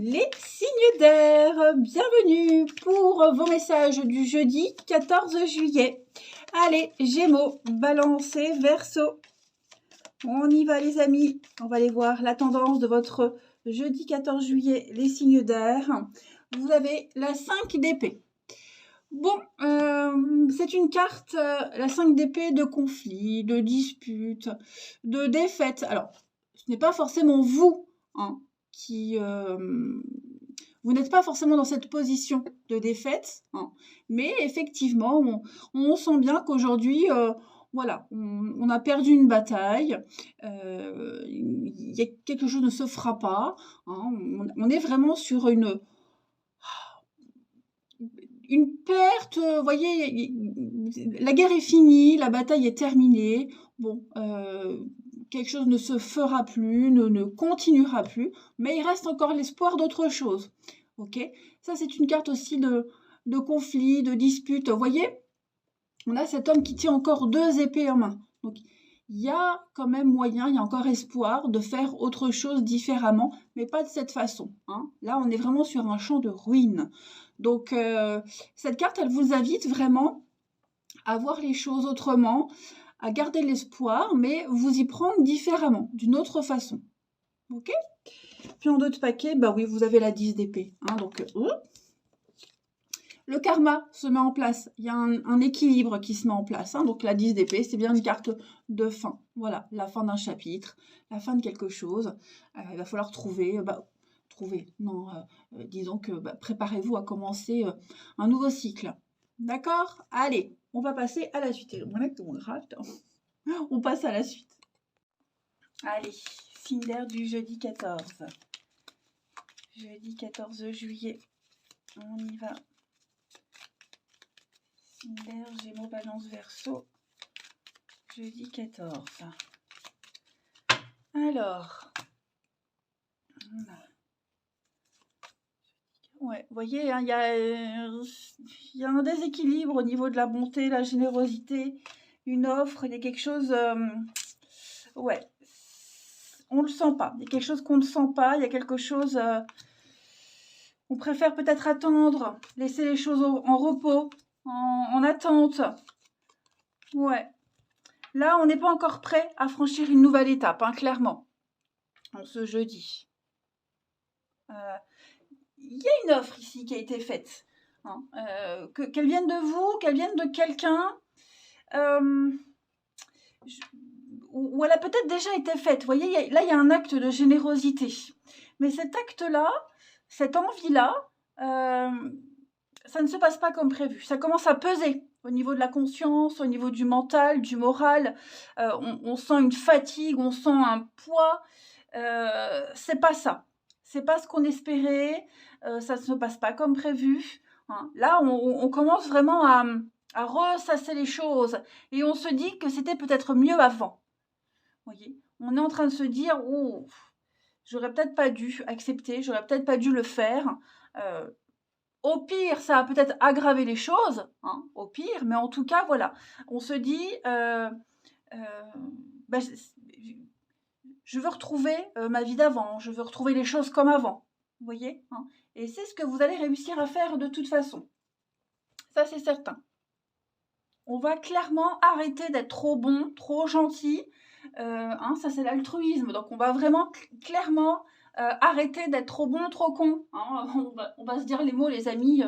Les signes d'air, bienvenue pour vos messages du jeudi 14 juillet. Allez, Gémeaux, Balance et Verseau. On y va les amis, on va aller voir la tendance de votre jeudi 14 juillet, les signes d'air. Vous avez la 5 d'épée. Bon, c'est une carte, la 5 d'épée, de conflit, de dispute, de défaite. Alors, ce n'est pas forcément vous, hein, vous n'êtes pas forcément dans cette position de défaite, hein, mais effectivement, on sent bien qu'aujourd'hui, voilà, on a perdu une bataille, y a quelque chose ne se fera pas, hein, on est vraiment sur une perte, vous voyez, la guerre est finie, la bataille est terminée, bon, quelque chose ne se fera plus, ne continuera plus, mais il reste encore l'espoir d'autre chose, ok? Ça, c'est une carte aussi de conflit, de dispute, vous voyez? On a cet homme qui tient encore 2 épées en main, donc il y a quand même moyen, il y a encore espoir de faire autre chose différemment, mais pas de cette façon, hein. Là, on est vraiment sur un champ de ruines. Donc, cette carte, elle vous invite vraiment à voir les choses autrement, à garder l'espoir, mais vous y prendre différemment, d'une autre façon. Ok? Puis en d'autres paquets, bah oui, vous avez la 10 d'épée. Hein, donc, le karma se met en place. Il y a un équilibre qui se met en place. Hein, donc la 10 d'épée, c'est bien une carte de fin. Voilà, la fin d'un chapitre, la fin de quelque chose. Il va falloir trouver... disons que préparez-vous à commencer un nouveau cycle. D'accord? Allez, on va passer à la suite. On passe à la suite. Allez, signe d'air du jeudi 14. Jeudi 14 juillet. On y va. Signe d'air, Gémeaux, Balance, Verseau. Jeudi 14. Alors... Ouais, vous voyez, hein, il y a un déséquilibre au niveau de la bonté, la générosité, une offre, il y a quelque chose... ouais, on ne le sent pas. Il y a quelque chose qu'on ne sent pas, il y a quelque chose... on préfère peut-être attendre, laisser les choses en repos, en attente. Ouais. Là, on n'est pas encore prêt à franchir une nouvelle étape, hein, clairement, en ce jeudi. Il y a une offre ici qui a été faite. Hein, qu'elle vienne de vous, qu'elle vienne de quelqu'un, ou elle a peut-être déjà été faite. Vous voyez, là, il y a un acte de générosité. Mais cet acte-là, cette envie-là, ça ne se passe pas comme prévu. Ça commence à peser au niveau de la conscience, au niveau du mental, du moral. On sent une fatigue, on sent un poids. C'est pas ça. C'est pas ce qu'on espérait. Ça ne se passe pas comme prévu. Hein. Là, on commence vraiment à ressasser les choses. Et on se dit que c'était peut-être mieux avant. Vous voyez, on est en train de se dire, oh, j'aurais peut-être pas dû accepter, j'aurais peut-être pas dû le faire. Au pire, ça a peut-être aggravé les choses, hein, au pire, mais en tout cas, voilà. On se dit, je veux retrouver ma vie d'avant, je veux retrouver les choses comme avant. Vous voyez, hein. Et c'est ce que vous allez réussir à faire de toute façon. Ça, c'est certain. On va clairement arrêter d'être trop bon, trop gentil. Hein, ça, c'est l'altruisme. Donc, on va vraiment clairement arrêter d'être trop bon, trop con. Hein. On va se dire les mots, les amis.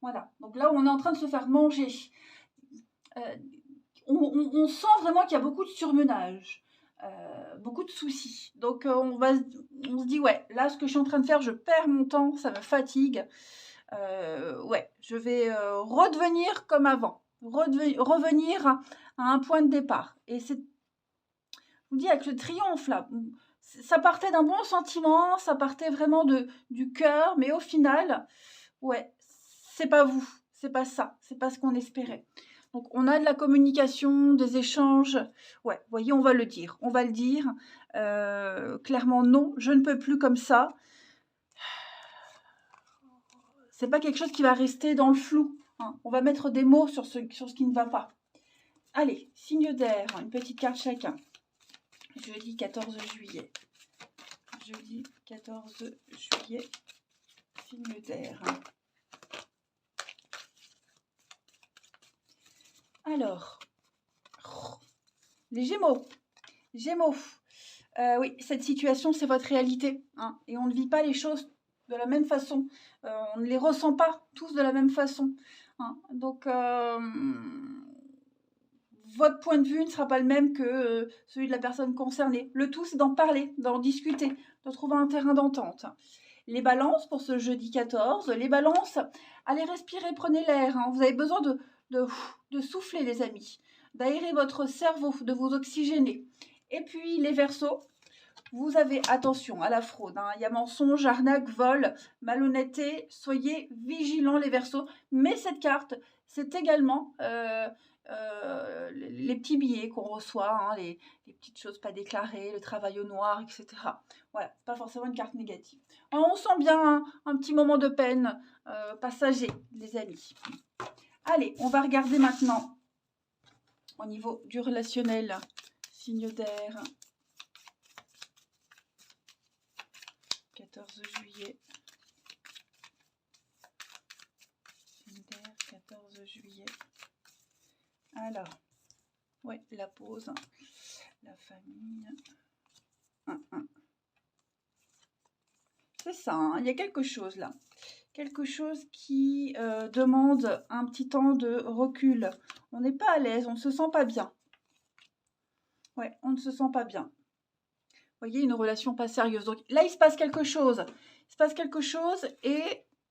Voilà. Donc là, on est en train de se faire manger. On sent vraiment qu'il y a beaucoup de surmenage. Beaucoup de soucis. Donc, on se dit, ouais, là, ce que je suis en train de faire, je perds mon temps, ça me fatigue. Ouais, je vais redevenir comme avant. Revenir à un point de départ. Et c'est, je vous dis, avec le triomphe, là, ça partait d'un bon sentiment, ça partait vraiment du cœur, mais au final, ouais, c'est pas vous, c'est pas ça, c'est pas ce qu'on espérait. Donc, on a de la communication, des échanges. Ouais, vous voyez, on va le dire. Clairement, non, je ne peux plus comme ça. C'est pas quelque chose qui va rester dans le flou. Hein. On va mettre des mots sur ce qui ne va pas. Allez, signe d'air, une petite carte chacun. Jeudi 14 juillet. Jeudi 14 juillet. Signe d'air. Alors, les Gémeaux. Gémeaux. Oui, cette situation, c'est votre réalité. Hein, et on ne vit pas les choses de la même façon. On ne les ressent pas tous de la même façon. Hein. Donc, votre point de vue ne sera pas le même que celui de la personne concernée. Le tout, c'est d'en parler, d'en discuter, de trouver un terrain d'entente. Les balances pour ce jeudi 14. Les balances, allez respirer, prenez l'air. Hein. Vous avez besoin de souffler, les amis. D'aérer votre cerveau, de vous oxygéner. Et puis, les Verseaux, vous avez attention à la fraude. Hein. Il y a mensonge, arnaque, vol, malhonnêteté. Soyez vigilants, les Verseaux. Mais cette carte, c'est également les petits billets qu'on reçoit, hein, les petites choses pas déclarées, le travail au noir, etc. Voilà, c'est pas forcément une carte négative. On sent bien un petit moment de peine passager, les amis. Allez, on va regarder maintenant au niveau du relationnel. Signe d'air. 14 juillet. Signe d'air, 14 juillet. Alors, ouais, la pause, la famille. C'est ça, hein, il y a quelque chose là. Quelque chose qui demande un petit temps de recul. On n'est pas à l'aise, on ne se sent pas bien. Ouais, on ne se sent pas bien. Vous voyez, une relation pas sérieuse. Donc là, il se passe quelque chose. Il se passe quelque chose et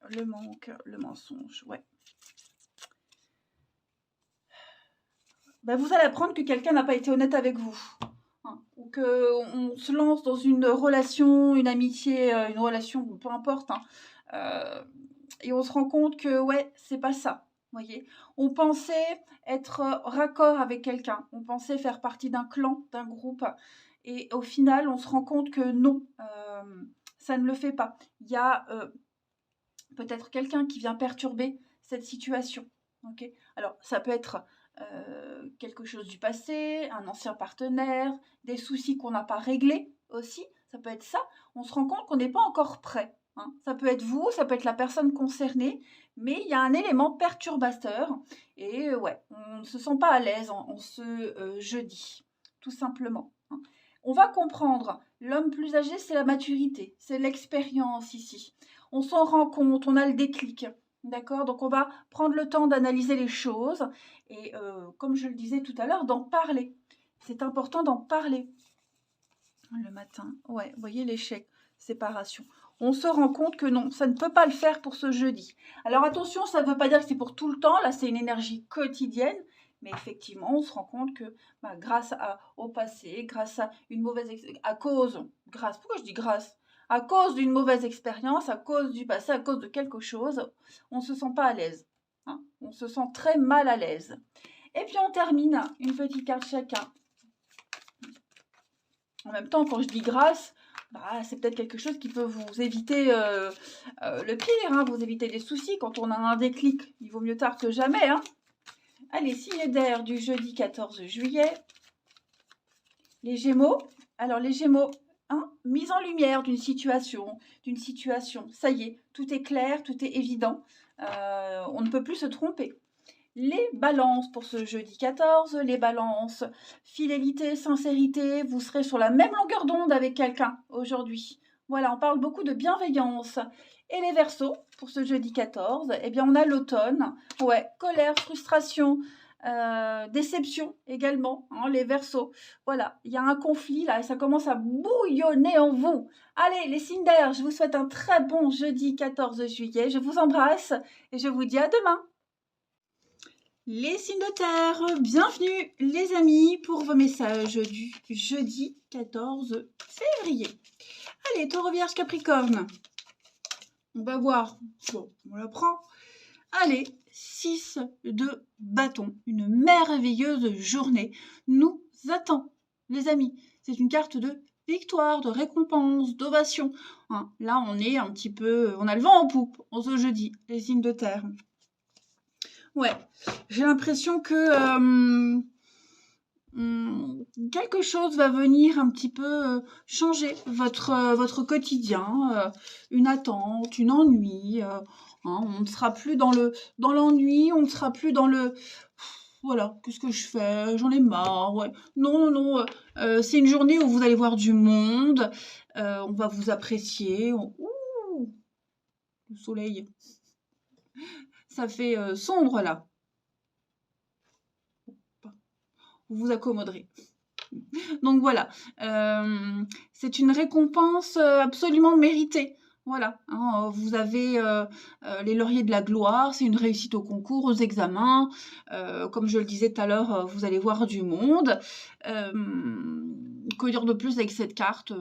le manque, le mensonge, ouais. Ben, vous allez apprendre que quelqu'un n'a pas été honnête avec vous. Hein, ou qu'on se lance dans une relation, une amitié, une relation, peu importe. Hein, et on se rend compte que, ouais, c'est pas ça. Voyez, on pensait être raccord avec quelqu'un. On pensait faire partie d'un clan, d'un groupe. Et au final, on se rend compte que non, ça ne le fait pas. Il y a peut-être quelqu'un qui vient perturber cette situation. Okay, alors, ça peut être quelque chose du passé, un ancien partenaire, des soucis qu'on n'a pas réglés aussi. Ça peut être ça. On se rend compte qu'on n'est pas encore prêt. Hein. Ça peut être vous, ça peut être la personne concernée, mais il y a un élément perturbateur. Et ouais, on ne se sent pas à l'aise en ce jeudi, tout simplement. Hein. On va comprendre, l'homme plus âgé, c'est la maturité, c'est l'expérience ici. On s'en rend compte, on a le déclic. D'accord? Donc, on va prendre le temps d'analyser les choses et, comme je le disais tout à l'heure, d'en parler. C'est important d'en parler. Le matin, ouais, vous voyez l'échec, séparation. On se rend compte que non, ça ne peut pas le faire pour ce jeudi. Alors, attention, ça ne veut pas dire que c'est pour tout le temps. Là, c'est une énergie quotidienne. Mais effectivement, on se rend compte que grâce au passé, grâce à une mauvaise... pourquoi je dis grâce? À cause d'une mauvaise expérience, à cause du passé, à cause de quelque chose, on ne se sent pas à l'aise. Hein, on se sent très mal à l'aise. Et puis on termine, une petite carte chacun. En même temps, quand je dis grâce, c'est peut-être quelque chose qui peut vous éviter le pire, hein, vous éviter des soucis. Quand on a un déclic, il vaut mieux tard que jamais. Hein. Allez, signe d'air du jeudi 14 juillet. Les Gémeaux. Alors, les Gémeaux, hein, mise en lumière d'une situation. Ça y est, tout est clair, tout est évident. On ne peut plus se tromper. Les balances pour ce jeudi 14. Les balances, fidélité, sincérité. Vous serez sur la même longueur d'onde avec quelqu'un aujourd'hui. Voilà, on parle beaucoup de bienveillance. Et les Verseaux, pour ce jeudi 14, eh bien, on a l'automne. Ouais, colère, frustration, déception également, hein, les Verseaux. Voilà, il y a un conflit là et ça commence à bouillonner en vous. Allez, les signes d'air, je vous souhaite un très bon jeudi 14 juillet. Je vous embrasse et je vous dis à demain. Les signes de terre, bienvenue les amis pour vos messages du jeudi 14 février. Allez, Taureau, Vierge, Capricorne. On va voir. Bon, on la prend. Allez, 6 de bâton. Une merveilleuse journée nous attend, les amis. C'est une carte de victoire, de récompense, d'ovation. Hein, là, on est un petit peu... On a le vent en poupe en ce jeudi, les signes de terre. Ouais, j'ai l'impression que... quelque chose va venir un petit peu changer votre quotidien, une attente, une ennui. On ne sera plus dans l'ennui, on ne sera plus dans le voilà, qu'est-ce que je fais? J'en ai marre, ouais. Non, non, non, c'est une journée où vous allez voir du monde, on va vous apprécier. Ouh, le soleil, ça fait sombre là. Vous vous accommoderez. Donc voilà, c'est une récompense absolument méritée. Voilà, hein, vous avez les lauriers de la gloire, c'est une réussite au concours, aux examens. Comme je le disais tout à l'heure, vous allez voir du monde. Que dire de plus avec cette carte? Il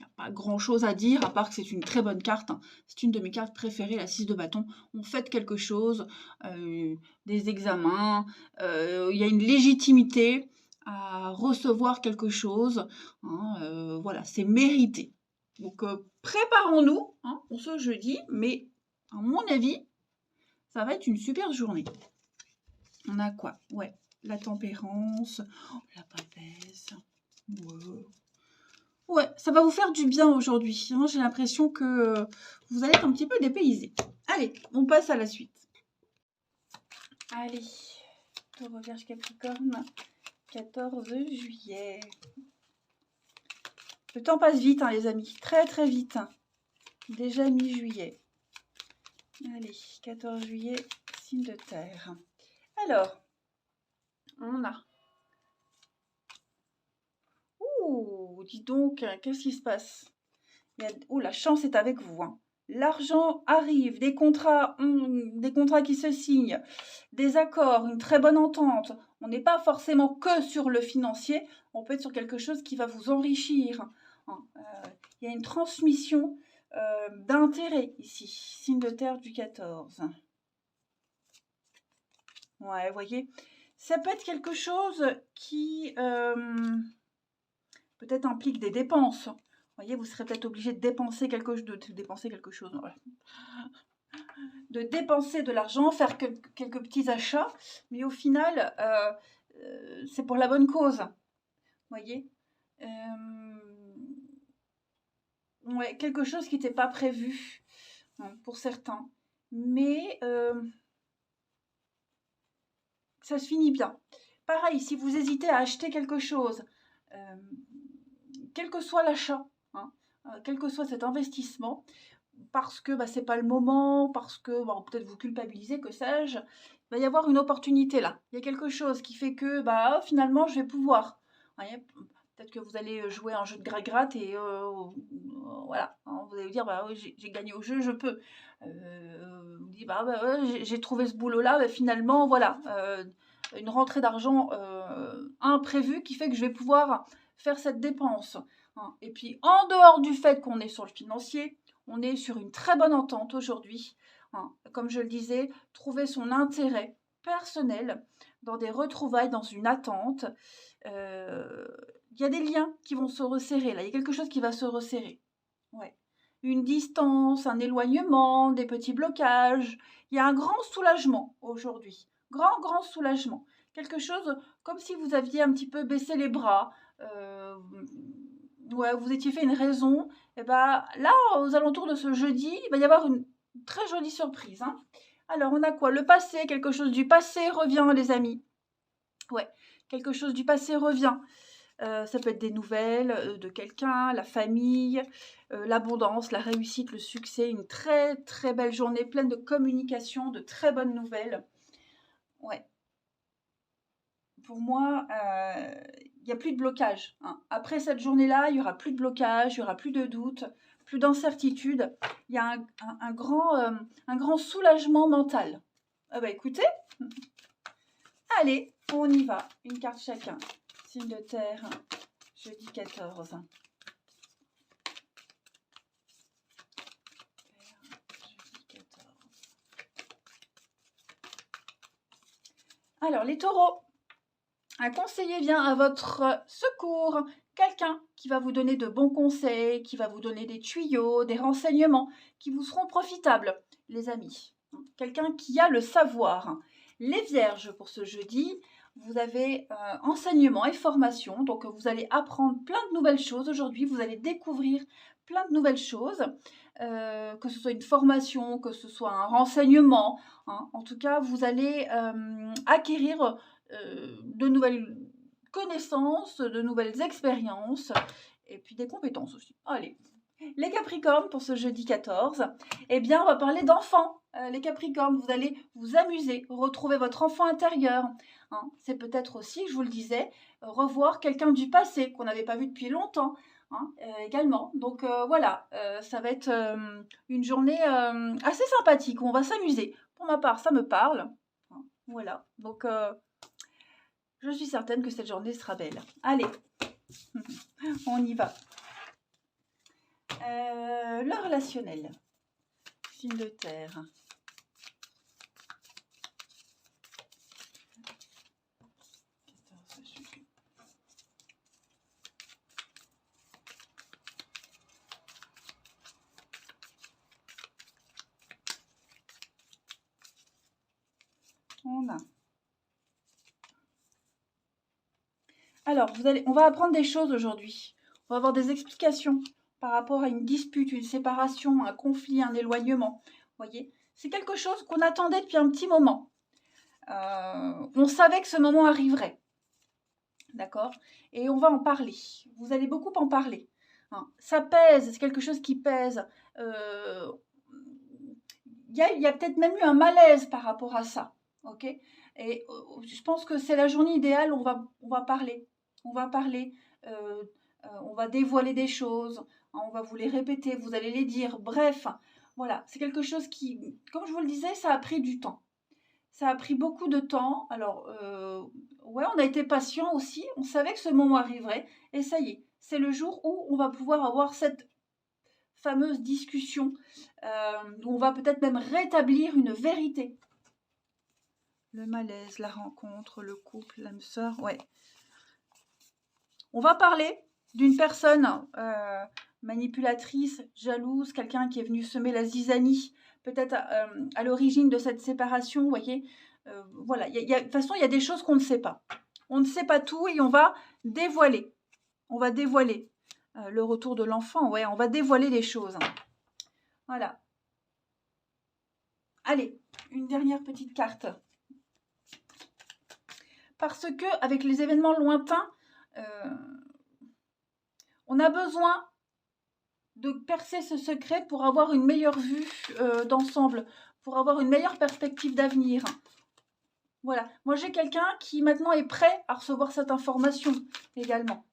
n'y a pas grand-chose à dire, à part que c'est une très bonne carte. Hein. C'est une de mes cartes préférées, la 6 de bâton. On fait quelque chose, des examens, il y a une légitimité à recevoir quelque chose. Hein, voilà, c'est mérité. Donc, préparons-nous hein, pour ce jeudi, mais à mon avis, ça va être une super journée. On a quoi? Ouais, la tempérance, la papesse. Ouais. Ouais, ça va vous faire du bien aujourd'hui. Hein. J'ai l'impression que vous allez être un petit peu dépaysé. Allez, on passe à la suite. Allez, Taureau Vierge Capricorne, 14 juillet. Le temps passe vite, hein, les amis. Très, très vite. Déjà mi-juillet. Allez, 14 juillet, signe de terre. Alors, on a... Ouh, dis donc, qu'est-ce qui se passe? Oh, la chance est avec vous. Hein. L'argent arrive, des contrats qui se signent, des accords, une très bonne entente. On n'est pas forcément que sur le financier, on peut être sur quelque chose qui va vous enrichir. Il y a une transmission d'intérêt ici. Signe de terre du 14. Ouais, vous voyez, ça peut être quelque chose qui peut-être implique des dépenses. Vous voyez, vous serez peut-être obligé de dépenser quelque chose. Voilà. De dépenser de l'argent, faire quelques petits achats, mais au final, c'est pour la bonne cause. Vous voyez ouais, quelque chose qui n'était pas prévu hein, pour certains. Mais ça se finit bien. Pareil, si vous hésitez à acheter quelque chose, quel que soit l'achat, hein, quel que soit cet investissement, parce que c'est pas le moment, parce que peut-être vous culpabilisez, que sais-je, il va y avoir une opportunité là. Il y a quelque chose qui fait que finalement je vais pouvoir. Voyez, peut-être que vous allez jouer à un jeu de gratte-gratte et voilà, hein, vous allez vous dire oui, j'ai gagné au jeu, je peux. Vous dites ouais, j'ai trouvé ce boulot là, finalement voilà, une rentrée d'argent imprévue qui fait que je vais pouvoir faire cette dépense. Hein. Et puis en dehors du fait qu'on est sur le financier, on est sur une très bonne entente aujourd'hui. Hein. Comme je le disais, trouver son intérêt personnel dans des retrouvailles, dans une attente. Il y a des liens qui vont se resserrer. Là, il y a quelque chose qui va se resserrer. Ouais. Une distance, un éloignement, des petits blocages. Il y a un grand soulagement aujourd'hui. Grand, grand soulagement. Quelque chose comme si vous aviez un petit peu baissé les bras. Ouais, vous étiez fait une raison. Et là, aux alentours de ce jeudi, il va y avoir une très jolie surprise. Hein. Alors, on a quoi? Le passé, quelque chose du passé revient, les amis. Ouais, quelque chose du passé revient. Ça peut être des nouvelles de quelqu'un, la famille, l'abondance, la réussite, le succès. Une très, très belle journée pleine de communication, de très bonnes nouvelles. Ouais. Pour moi, il n'y a plus de blocage. Hein. Après cette journée-là, il n'y aura plus de blocage, il n'y aura plus de doute, plus d'incertitude. Il y a un grand soulagement mental. Ah écoutez, allez, on y va. Une carte chacun. Signe de terre, jeudi 14. Alors, les taureaux, un conseiller vient à votre secours. Quelqu'un qui va vous donner de bons conseils, qui va vous donner des tuyaux, des renseignements, qui vous seront profitables, les amis. Quelqu'un qui a le savoir. Les vierges pour ce jeudi, vous avez enseignement et formation. Donc, vous allez apprendre plein de nouvelles choses aujourd'hui. Vous allez découvrir plein de nouvelles choses, que ce soit une formation, que ce soit un renseignement. Hein. En tout cas, vous allez acquérir de nouvelles connaissances, de nouvelles expériences et puis des compétences aussi. Allez. Les Capricornes, pour ce jeudi 14, eh bien, on va parler d'enfants. Les Capricornes, vous allez vous amuser, retrouver votre enfant intérieur. Hein. C'est peut-être aussi, je vous le disais, revoir quelqu'un du passé qu'on n'avait pas vu depuis longtemps. Hein, également. Donc voilà, ça va être une journée assez sympathique où on va s'amuser. Pour ma part, ça me parle. Hein, voilà, donc je suis certaine que cette journée sera belle. Allez, on y va. Le relationnel, signe de terre. Alors, on va apprendre des choses aujourd'hui. On va avoir des explications par rapport à une dispute, une séparation, un conflit, un éloignement. Vous voyez, c'est quelque chose qu'on attendait depuis un petit moment. On savait que ce moment arriverait. D'accord? Et on va en parler. Vous allez beaucoup en parler. Hein. Ça pèse, c'est quelque chose qui pèse. Il y a peut-être même eu un malaise par rapport à ça. Ok? Et je pense que c'est la journée idéale où on va parler. On va parler, on va dévoiler des choses, hein, on va vous les répéter, vous allez les dire. Bref, voilà, c'est quelque chose qui, comme je vous le disais, ça a pris du temps. Ça a pris beaucoup de temps. Alors, ouais, on a été patient aussi. On savait que ce moment arriverait. Et ça y est, c'est le jour où on va pouvoir avoir cette fameuse discussion, où on va peut-être même rétablir une vérité. Le malaise, la rencontre, le couple, l'âme sœur, ouais. On va parler d'une personne manipulatrice, jalouse, quelqu'un qui est venu semer la zizanie, peut-être à l'origine de cette séparation, vous voyez. Voilà, de toute façon, il y a des choses qu'on ne sait pas. On ne sait pas tout et on va dévoiler. On va dévoiler le retour de l'enfant, ouais, on va dévoiler les choses. Voilà. Allez, une dernière petite carte. Parce que avec les événements lointains, on a besoin de percer ce secret pour avoir une meilleure vue d'ensemble, pour avoir une meilleure perspective d'avenir. Voilà, moi j'ai quelqu'un qui maintenant est prêt à recevoir cette information également.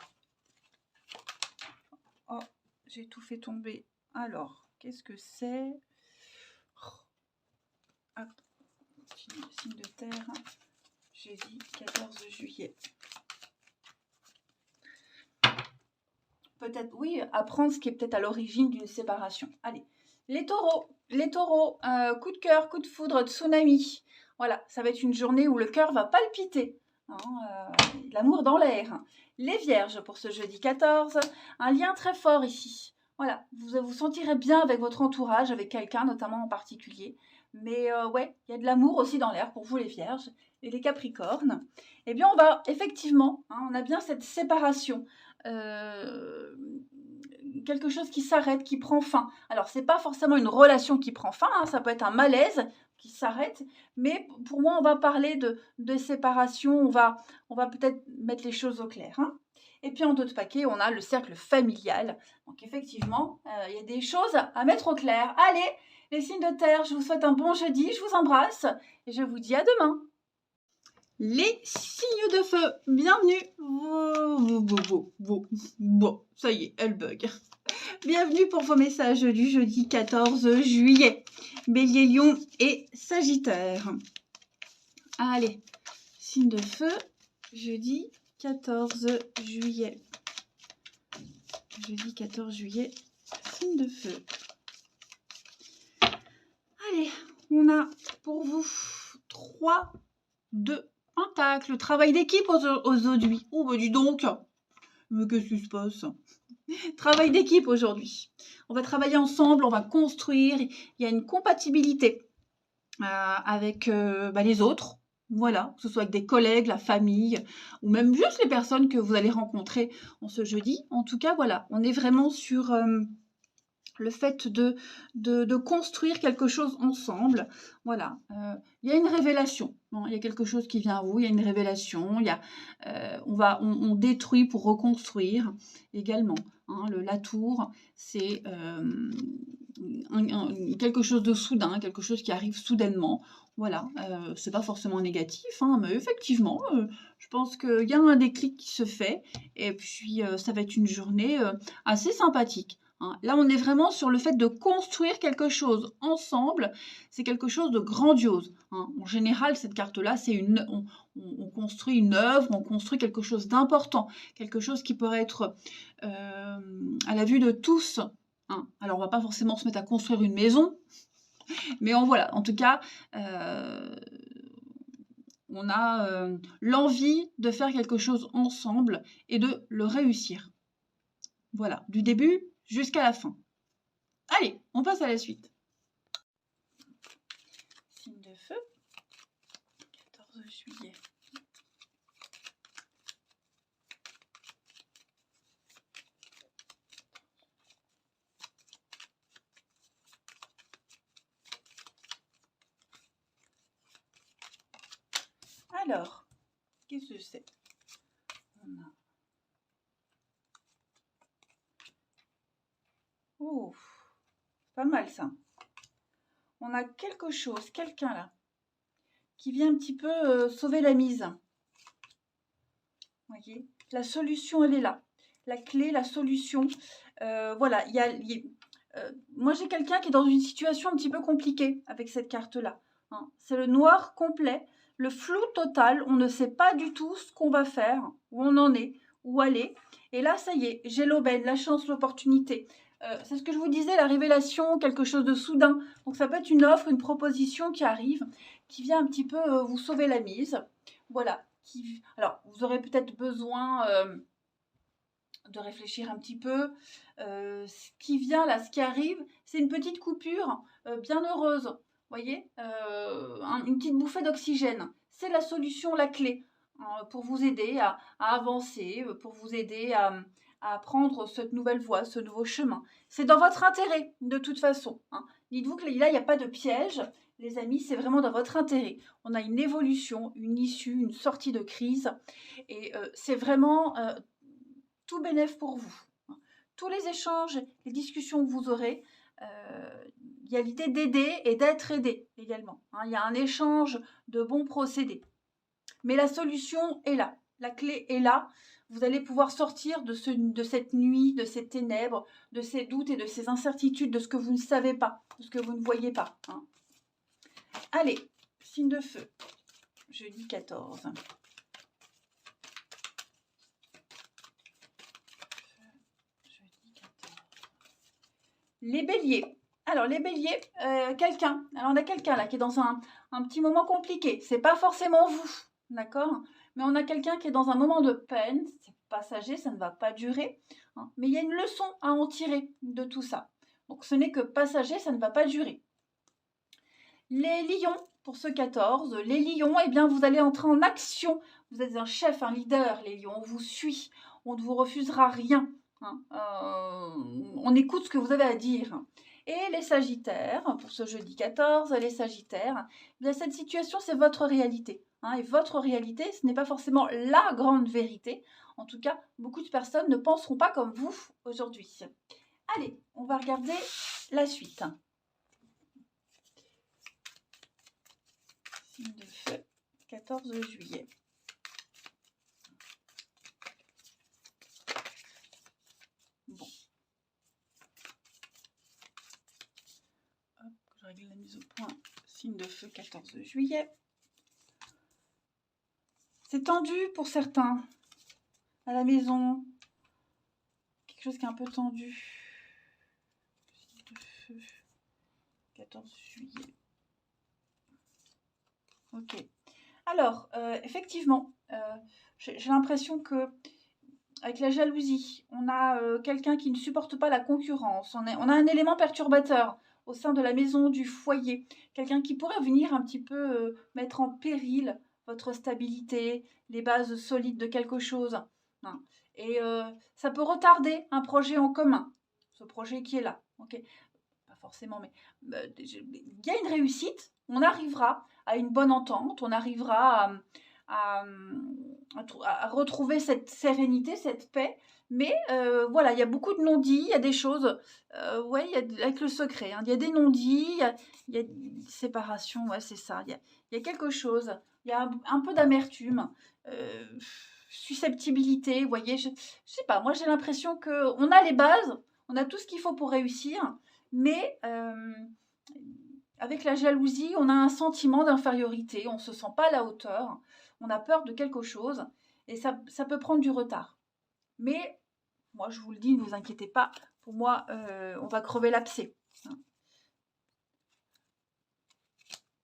Oh, j'ai tout fait tomber. Alors, qu'est-ce que c'est? Ah, signe de terre, jeudi 14 juillet. Peut-être, oui, apprendre ce qui est peut-être à l'origine d'une séparation. Allez, les taureaux, coup de cœur, coup de foudre, tsunami. Voilà, ça va être une journée où le cœur va palpiter. Hein, l'amour dans l'air. Les vierges, pour ce jeudi 14, un lien très fort ici. Voilà, vous vous sentirez bien avec votre entourage, avec quelqu'un notamment en particulier. Mais ouais, il y a de l'amour aussi dans l'air pour vous les vierges et les capricornes. Eh bien, on va effectivement, hein, on a bien cette séparation. Quelque chose qui s'arrête, qui prend fin. Alors, c'est pas forcément une relation qui prend fin, hein, ça peut être un malaise qui s'arrête, mais pour moi, on va parler de séparation, on va peut-être mettre les choses au clair. Hein. Et puis, en d'autres paquets, on a le cercle familial. Donc, effectivement, il y a des choses à mettre au clair. Allez, les signes de terre, je vous souhaite un bon jeudi, je vous embrasse et je vous dis à demain. Les signes de feu, bienvenue. Bon, ça y est, elle bug. Bienvenue pour vos messages du jeudi 14 juillet. Bélier, Lion et Sagittaire. Allez, signe de feu, jeudi 14 juillet. Jeudi 14 juillet, signe de feu. Allez, on a pour vous 3, 2, Pentacle, travail d'équipe aujourd'hui. Oh, bah dis donc. Mais qu'est-ce qui se passe? Travail d'équipe aujourd'hui. On va travailler ensemble, on va construire. Il y a une compatibilité avec les autres. Voilà, que ce soit avec des collègues, la famille, ou même juste les personnes que vous allez rencontrer en ce jeudi. En tout cas, voilà, on est vraiment sur le fait de construire quelque chose ensemble. Voilà, il y a une révélation, hein, il y a quelque chose qui vient à vous, il y a une révélation, il y a, on détruit pour reconstruire également. Hein, la tour, c'est quelque chose de soudain, quelque chose qui arrive soudainement. Voilà, c'est pas forcément négatif, hein, mais effectivement, je pense qu'il y a un déclic qui se fait, et puis ça va être une journée assez sympathique. Hein. Là, on est vraiment sur le fait de construire quelque chose ensemble. C'est quelque chose de grandiose. Hein. En général, cette carte-là, on construit une œuvre, on construit quelque chose d'important, quelque chose qui pourrait être à la vue de tous. Hein. Alors, on va pas forcément se mettre à construire une maison, mais voilà. En tout cas, on a l'envie de faire quelque chose ensemble et de le réussir. Voilà, du début jusqu'à la fin. Allez, on passe à la suite. Signe de feu, 14 juillet. Alors, qu'est-ce que c'est? On a... Oh, pas mal ça. On a quelque chose, quelqu'un là, qui vient un petit peu sauver la mise. Voyez, la solution, elle est là. La clé, la solution. Voilà, moi j'ai quelqu'un qui est dans une situation un petit peu compliquée avec cette carte-là. Hein. C'est le noir complet, le flou total. On ne sait pas du tout ce qu'on va faire, où on en est, où aller. Et là, ça y est, j'ai l'aubaine, la chance, l'opportunité. C'est ce que je vous disais, la révélation, quelque chose de soudain. Donc ça peut être une offre, une proposition qui arrive, qui vient un petit peu vous sauver la mise. Voilà. Alors, vous aurez peut-être besoin de réfléchir un petit peu. Ce qui vient là, ce qui arrive, c'est une petite coupure bien heureuse. Vous voyez, une petite bouffée d'oxygène. C'est la solution, la clé pour vous aider à avancer, pour vous aider à prendre cette nouvelle voie, ce nouveau chemin. C'est dans votre intérêt, de toute façon. Hein. Dites-vous que là, il n'y a pas de piège. Les amis, c'est vraiment dans votre intérêt. On a une évolution, une issue, une sortie de crise. Et c'est vraiment tout bénef pour vous. Tous les échanges, les discussions que vous aurez, il y a l'idée d'aider et d'être aidé également. Hein. Il y a un échange de bons procédés. Mais la solution est là. La clé est là. Vous allez pouvoir sortir de cette nuit, de ces ténèbres, de ces doutes et de ces incertitudes, de ce que vous ne savez pas, de ce que vous ne voyez pas. Hein. Allez, signe de feu, jeudi 14. Les béliers. Alors, les béliers, quelqu'un. Alors, on a quelqu'un là qui est dans un petit moment compliqué. C'est pas forcément vous, d'accord? Mais on a quelqu'un qui est dans un moment de peine. C'est passager, ça ne va pas durer. Hein, mais il y a une leçon à en tirer de tout ça. Donc, ce n'est que passager, ça ne va pas durer. Les lions, pour ce 14, les lions, eh bien, vous allez entrer en action. Vous êtes un chef, un leader, les lions. On vous suit. On ne vous refusera rien. Hein. On écoute ce que vous avez à dire. Et les sagittaires, pour ce jeudi 14, les sagittaires, eh bien, cette situation, c'est votre réalité. Hein. Et votre réalité, ce n'est pas forcément la grande vérité. En tout cas, beaucoup de personnes ne penseront pas comme vous aujourd'hui. Allez, on va regarder la suite. Signe de feu, 14 juillet. Bon. Hop, je règle la mise au point. Signe de feu, 14 juillet. C'est tendu pour certains. À la maison. Quelque chose qui est un peu tendu. Signe de feu, 14 juillet. Ok. Alors, effectivement, j'ai l'impression que avec la jalousie, on a quelqu'un qui ne supporte pas la concurrence. On a un élément perturbateur au sein de la maison, du foyer. Quelqu'un qui pourrait venir un petit peu mettre en péril votre stabilité, les bases solides de quelque chose. Hein. Et ça peut retarder un projet en commun, ce projet qui est là. Ok, pas forcément, mais il y a une réussite, on arrivera à une bonne entente, on arrivera à, à retrouver cette sérénité, cette paix. Mais voilà, il y a beaucoup de non-dits, il y a des choses, ouais, avec le secret, hein, il y a des non-dits, il y a une séparation, ouais, c'est ça. Il y a quelque chose, il y a un peu d'amertume, susceptibilité, vous voyez, je sais pas, moi j'ai l'impression qu'on a les bases, on a tout ce qu'il faut pour réussir, mais avec la jalousie, on a un sentiment d'infériorité, on ne se sent pas à la hauteur, on a peur de quelque chose, et ça peut prendre du retard. Mais moi, je vous le dis, ne vous inquiétez pas, pour moi, on va crever l'abcès. Hein.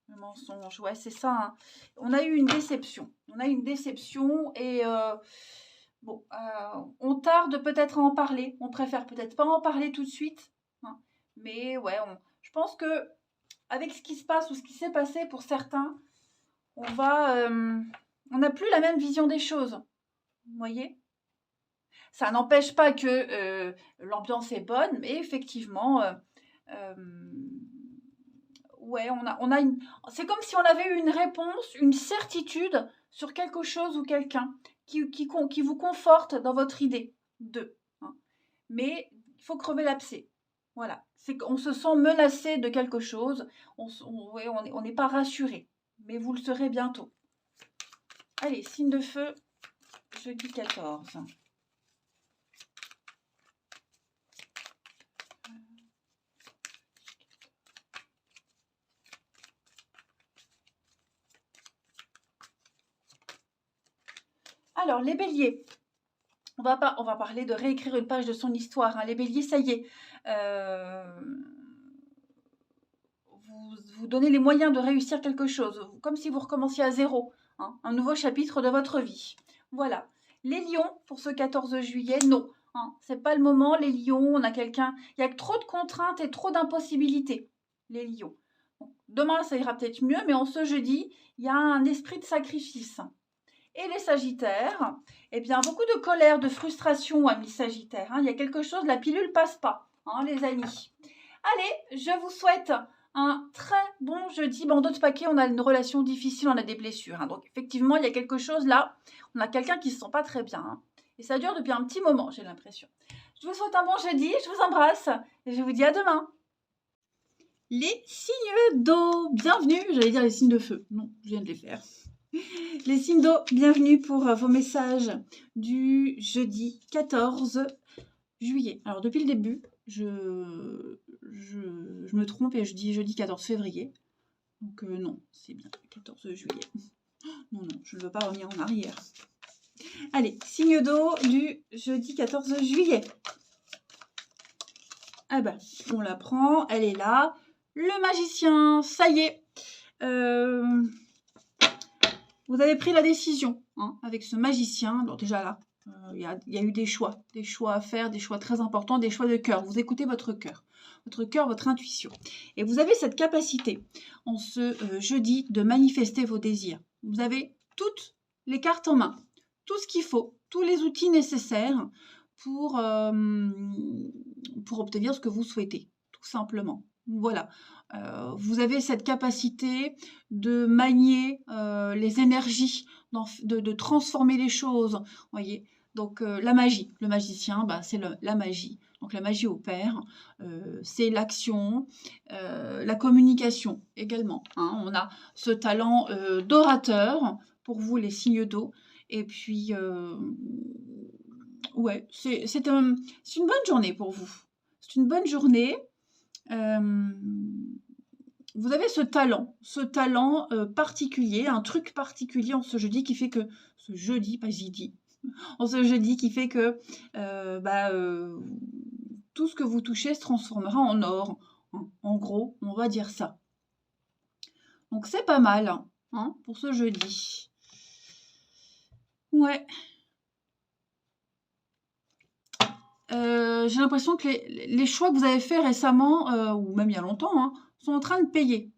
Le mensonge, ouais, c'est ça. Hein. On a eu une déception. On a eu une déception et bon, on tarde peut-être à en parler. On préfère peut-être pas en parler tout de suite. Hein. Mais ouais, je pense que avec ce qui se passe ou ce qui s'est passé pour certains, on n'a plus la même vision des choses. Vous voyez ? Ça n'empêche pas que l'ambiance est bonne, mais effectivement, ouais, c'est comme si on avait eu une réponse, une certitude sur quelque chose ou quelqu'un qui vous conforte dans votre idée d'eux. Hein. Mais il faut crever l'abcès. Voilà. C'est qu'on se sent menacé de quelque chose. On n'est pas rassuré. Mais vous le serez bientôt. Allez, signe de feu, jeudi 14. Alors, les béliers, on va parler de réécrire une page de son histoire. Hein. Les béliers, ça y est, vous donnez les moyens de réussir quelque chose, comme si vous recommenciez à zéro, hein, un nouveau chapitre de votre vie. Voilà. Les lions, pour ce 14 juillet, non. Hein, c'est pas le moment, les lions, on a quelqu'un... Il y a trop de contraintes et trop d'impossibilités, les lions. Bon, demain, ça ira peut-être mieux, mais en ce jeudi, il y a un esprit de sacrifice. Et les sagittaires, eh bien, beaucoup de colère, de frustration, amis sagittaires. Hein, il y a quelque chose, la pilule passe pas, hein, les amis. Allez, je vous souhaite un très bon jeudi. Bon, d'autres paquets, on a une relation difficile, on a des blessures. Hein, donc, effectivement, il y a quelque chose là. On a quelqu'un qui se sent pas très bien. Hein, et ça dure depuis un petit moment, j'ai l'impression. Je vous souhaite un bon jeudi, je vous embrasse et je vous dis à demain. Les signes d'eau, bienvenue. J'allais dire les signes de feu. Non, je viens de les faire. Les signes d'eau, bienvenue pour vos messages du jeudi 14 juillet. Alors, depuis le début, je me trompe et je dis jeudi 14 février. Donc non, c'est bien 14 juillet. Non, je ne veux pas revenir en arrière. Allez, signe d'eau du jeudi 14 juillet. Ah ben, on la prend, elle est là. Le magicien, ça y est. Vous avez pris la décision hein, avec ce magicien. Alors déjà là, il y a eu des choix à faire, des choix très importants, des choix de cœur. Vous écoutez votre cœur, votre intuition. Et vous avez cette capacité en ce jeudi de manifester vos désirs. Vous avez toutes les cartes en main, tout ce qu'il faut, tous les outils nécessaires pour obtenir ce que vous souhaitez, tout simplement. Voilà. Vous avez cette capacité de manier les énergies, de transformer les choses. Voyez. Donc la magie, le magicien, bah, c'est la magie. Donc la magie opère, c'est l'action, la communication également. Hein. On a ce talent d'orateur pour vous les signes d'eau. Et puis ouais, c'est une bonne journée pour vous. C'est une bonne journée. Vous avez ce talent particulier, un truc particulier en ce jeudi qui fait que, ce jeudi, pas jeudi, en ce jeudi qui fait que tout ce que vous touchez se transformera en or. Hein. En gros, on va dire ça. Donc c'est pas mal hein, pour ce jeudi. Ouais. J'ai l'impression que les choix que vous avez faits récemment, ou même il y a longtemps, hein, sont en train de payer.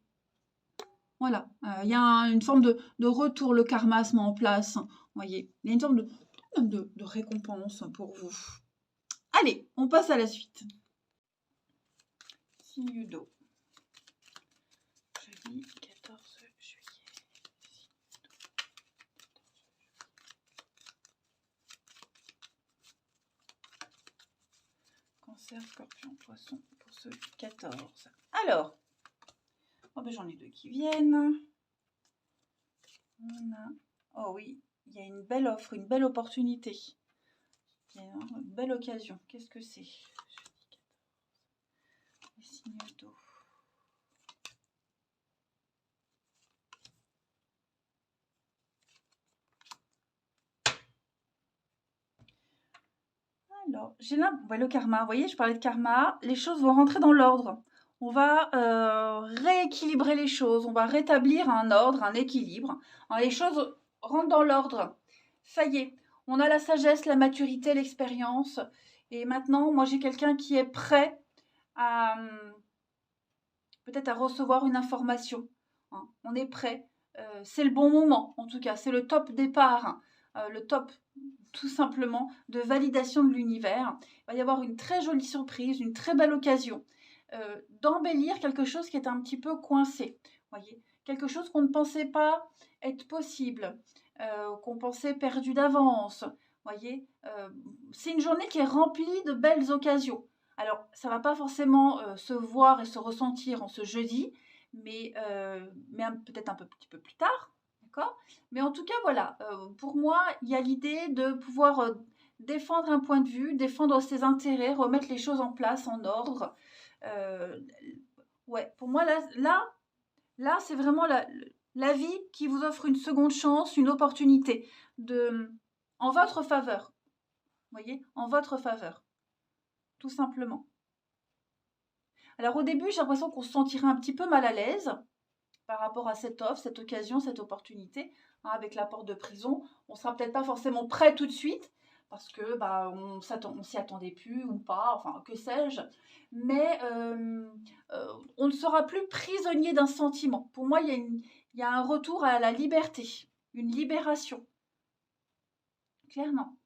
Voilà, il y a une forme de retour, le karma se met en place, vous voyez? Il y a une forme de récompense pour vous. Allez, on passe à la suite. Signe d'eau. Jeudi 14 juillet. Cancer, Scorpion, Poisson pour ce 14. Alors, oh ben j'en ai deux qui viennent. Oh oui, il y a une belle offre, une belle opportunité. Il y a une belle occasion. Qu'est-ce que c'est? Les signes d'eau. Alors, j'ai là, le karma. Vous voyez, je parlais de karma. Les choses vont rentrer dans l'ordre. On va rééquilibrer les choses. On va rétablir un ordre, un équilibre. Alors, les choses rentrent dans l'ordre. Ça y est, on a la sagesse, la maturité, l'expérience. Et maintenant, moi, j'ai quelqu'un qui est prêt à peut-être à recevoir une information. Hein. On est prêt. C'est le bon moment, en tout cas. C'est le top départ. Hein. Le top tout simplement de validation de l'univers. Il va y avoir une très jolie surprise, une très belle occasion d'embellir quelque chose qui est un petit peu coincé. Voyez, quelque chose qu'on ne pensait pas être possible, qu'on pensait perdu d'avance. Voyez, c'est une journée qui est remplie de belles occasions. Alors, ça ne va pas forcément se voir et se ressentir en ce jeudi, mais peut-être un petit peu plus tard. D'accord ? Mais en tout cas, voilà, pour moi, il y a l'idée de pouvoir défendre un point de vue, défendre ses intérêts, remettre les choses en place, en ordre. Ouais, pour moi, là c'est vraiment la vie qui vous offre une seconde chance, une opportunité en votre faveur. Vous voyez, en votre faveur, tout simplement. Alors au début, j'ai l'impression qu'on se sentirait un petit peu mal à l'aise par rapport à cette offre, cette occasion, cette opportunité, hein, avec la porte de prison. On ne sera peut-être pas forcément prêt tout de suite, parce que on s'y attendait plus ou pas, enfin que sais-je. Mais on ne sera plus prisonnier d'un sentiment. Pour moi, il y a un retour à la liberté, une libération. Clairement.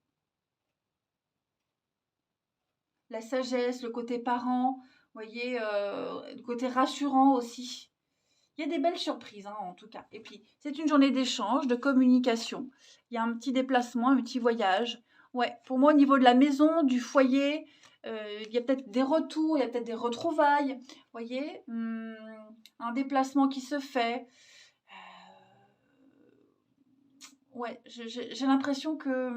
La sagesse, le côté parent, vous voyez, le côté rassurant aussi. Il y a des belles surprises, hein, en tout cas. Et puis, c'est une journée d'échange, de communication. Il y a un petit déplacement, un petit voyage. Ouais, pour moi, au niveau de la maison, du foyer, il y a peut-être des retours, il y a peut-être des retrouvailles. Vous voyez, un déplacement qui se fait. Ouais, j'ai l'impression que...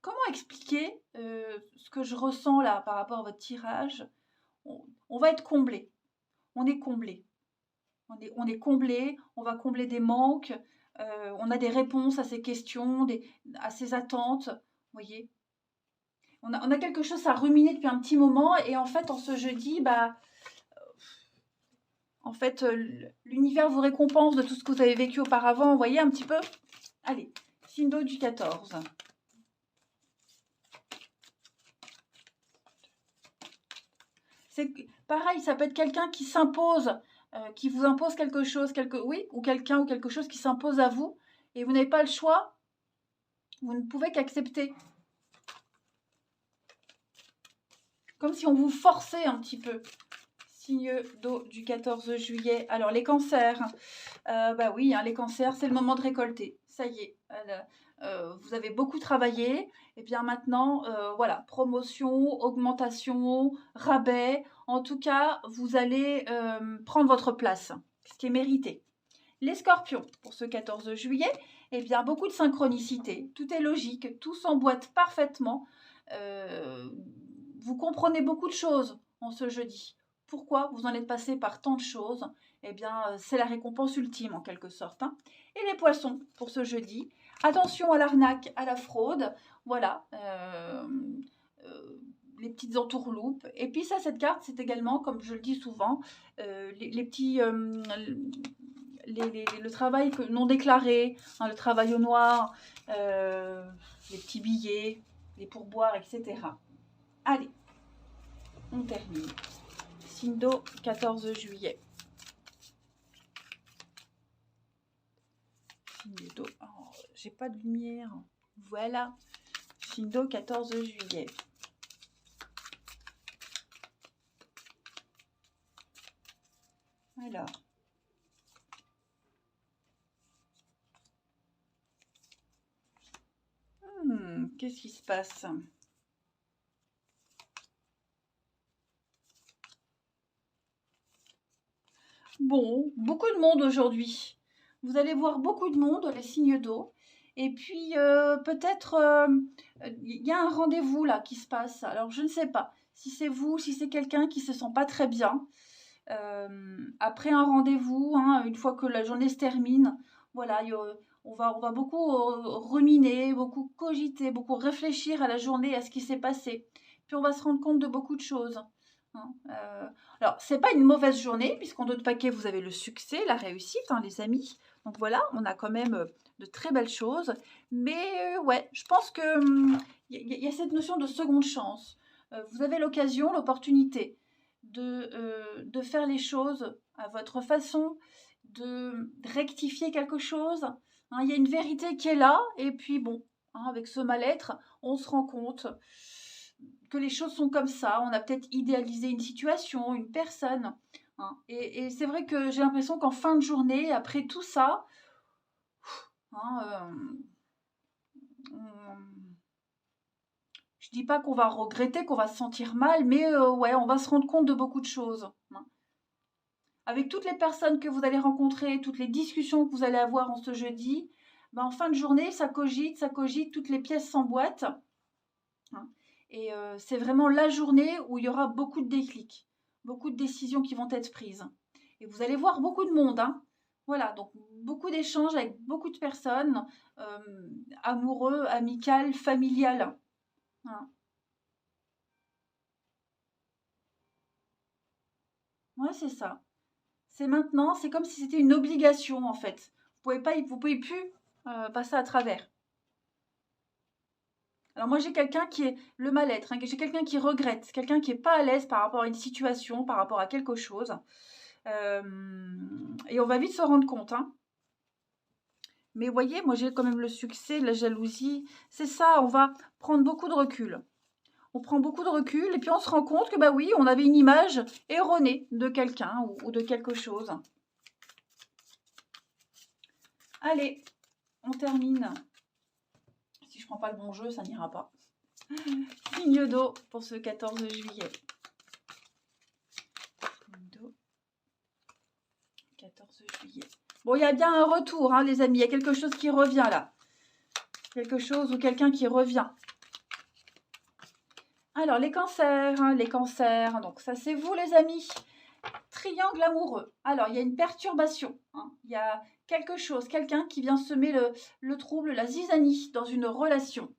Comment expliquer ce que je ressens là par rapport à votre tirage? On va être comblé. On est comblé. On est comblé, on va combler des manques, on a des réponses à ces questions, à ces attentes, vous voyez. On a quelque chose à ruminer depuis un petit moment et en fait, en ce jeudi, en fait, l'univers vous récompense de tout ce que vous avez vécu auparavant, vous voyez un petit peu. Allez, signe d'eau du 14. C'est pareil, ça peut être quelqu'un qui s'impose, qui vous impose quelque chose, oui, ou quelqu'un ou quelque chose qui s'impose à vous, et vous n'avez pas le choix, vous ne pouvez qu'accepter. Comme si on vous forçait un petit peu. Signe d'eau du 14 juillet. Alors, les cancers. Oui, hein, les cancers, c'est le moment de récolter. Ça y est. Vous avez beaucoup travaillé. Et bien maintenant, voilà, promotion, augmentation, rabais. En tout cas, vous allez prendre votre place, ce qui est mérité. Les scorpions, pour ce 14 juillet, eh bien, beaucoup de synchronicité. Tout est logique, tout s'emboîte parfaitement. Vous comprenez beaucoup de choses en ce jeudi. Pourquoi vous en êtes passé par tant de choses? Eh bien, c'est la récompense ultime en quelque sorte. Hein. Et les poissons pour ce jeudi. Attention à l'arnaque, à la fraude. Voilà. Les petites entourloupes. Et puis ça, cette carte, c'est également, comme je le dis souvent, les petits... le travail non déclaré, hein, le travail au noir, les petits billets, les pourboires, etc. Allez, on termine. Signe d'eau, 14 juillet. Signe d'eau. Oh, j'ai pas de lumière. Voilà. Signe d'eau, 14 juillet. Alors. Qu'est-ce qui se passe? Bon, beaucoup de monde aujourd'hui. Vous allez voir beaucoup de monde, les signes d'eau. Et puis, peut-être, il y a un rendez-vous là qui se passe. Alors, je ne sais pas si c'est vous, si c'est quelqu'un qui se sent pas très bien. Après un rendez-vous, hein, une fois que la journée se termine, voilà, on va beaucoup ruminer, beaucoup cogiter, beaucoup réfléchir à la journée, à ce qui s'est passé. Puis on va se rendre compte de beaucoup de choses. Hein. Alors, c'est pas une mauvaise journée, puisqu'en d'autres paquets, vous avez le succès, la réussite, hein, les amis. Donc voilà, on a quand même de très belles choses. Mais ouais, je pense que y a cette notion de seconde chance. Vous avez l'occasion, l'opportunité de faire les choses à votre façon, de rectifier quelque chose. Hein, il y a une vérité qui est là, et puis bon, hein, avec ce mal-être, on se rend compte que les choses sont comme ça. On a peut-être idéalisé une situation, une personne. Hein, et c'est vrai que j'ai l'impression qu'en fin de journée, après tout ça, hein, je dis pas qu'on va regretter, qu'on va se sentir mal, mais ouais, on va se rendre compte de beaucoup de choses. Hein. Avec toutes les personnes que vous allez rencontrer, toutes les discussions que vous allez avoir en ce jeudi, ben en fin de journée, ça cogite, toutes les pièces s'emboîtent. Hein. Et c'est vraiment la journée où il y aura beaucoup de déclics, beaucoup de décisions qui vont être prises. Et vous allez voir beaucoup de monde. Hein. Voilà, donc beaucoup d'échanges avec beaucoup de personnes, amoureux, amicales, familiales. Hein. Ouais, c'est ça. C'est maintenant, c'est comme si c'était une obligation en fait. Vous pouvez plus passer à travers. Alors moi j'ai quelqu'un qui est le mal-être, hein, j'ai quelqu'un qui regrette, quelqu'un qui est pas à l'aise par rapport à une situation, par rapport à quelque chose. Et on va vite se rendre compte. Hein. Mais vous voyez, moi j'ai quand même le succès, la jalousie. C'est ça, on va prendre beaucoup de recul. On prend beaucoup de recul et puis on se rend compte que bah oui, on avait une image erronée de quelqu'un ou de quelque chose. Allez, on termine. Si je prends pas le bon jeu, ça n'ira pas. Signe d'eau pour ce 14 juillet. Signe d'eau. 14 juillet. Bon, il y a bien un retour, hein, les amis. Il y a quelque chose qui revient là. Quelque chose ou quelqu'un qui revient. Alors, les cancers, hein, les cancers. Donc, ça, c'est vous, les amis. Triangle amoureux. Alors, il y a une perturbation. Hein. Il y a quelque chose, quelqu'un qui vient semer le trouble, la zizanie dans une relation.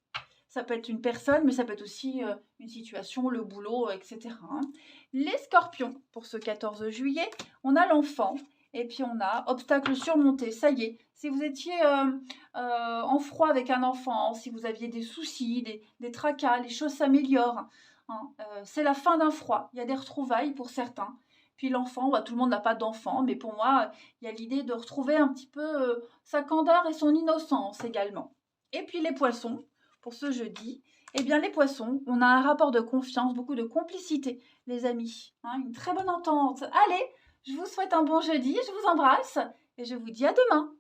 Ça peut être une personne, mais ça peut être aussi une situation, le boulot, etc. Hein. Les scorpions, pour ce 14 juillet, on a l'enfant. Et puis on a obstacle surmonté, ça y est. Si vous étiez en froid avec un enfant, si vous aviez des soucis, des tracas, les choses s'améliorent. Hein. C'est la fin d'un froid. Il y a des retrouvailles pour certains. Puis l'enfant, bah, tout le monde n'a pas d'enfant, mais pour moi, il y a l'idée de retrouver un petit peu sa candeur et son innocence également. Et puis les poissons, pour ce jeudi, eh bien les poissons, on a un rapport de confiance, beaucoup de complicité, les amis. Hein, une très bonne entente. Allez, je vous souhaite un bon jeudi, je vous embrasse et je vous dis à demain.